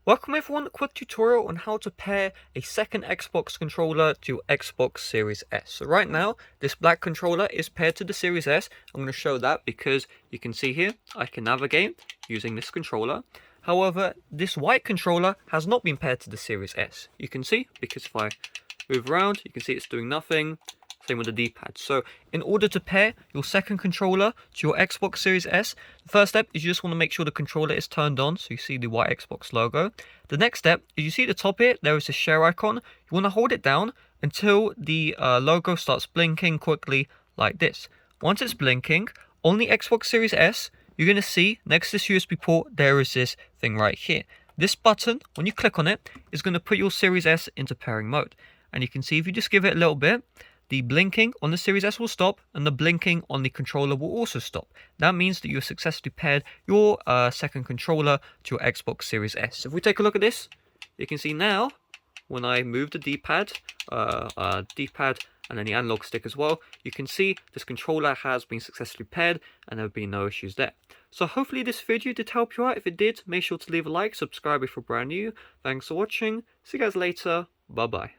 Welcome everyone, a quick tutorial on how to pair a second Xbox controller to your Xbox Series S. So right now, this black controller is paired to the Series S. I'm going to show that because you can see here, I can navigate using this controller. However, this white controller has not been paired to the Series S. You can see, because if I move around, you can see it's doing nothing. Same with the D-pad. So in order to pair your second controller to your Xbox Series S, the first step is you just want to make sure the controller is turned on, so you see the white Xbox logo. The next step is you see at the top here, there is a share icon. You want to hold it down until the logo starts blinking quickly like this. Once it's blinking, on the Xbox Series S, you're going to see next to this USB port, there is this thing right here. This button, when you click on it, is going to put your Series S into pairing mode. And you can see if you just give it a little bit, the blinking on the Series S will stop and the blinking on the controller will also stop. That means that you have successfully paired your second controller to your Xbox Series S. If we take a look at this, you can see now when I move the D-pad and then the analog stick as well, you can see this controller has been successfully paired and there have been no issues there. So hopefully this video did help you out. If it did, make sure to leave a like, subscribe if you're brand new. Thanks for watching. See you guys later. Bye bye.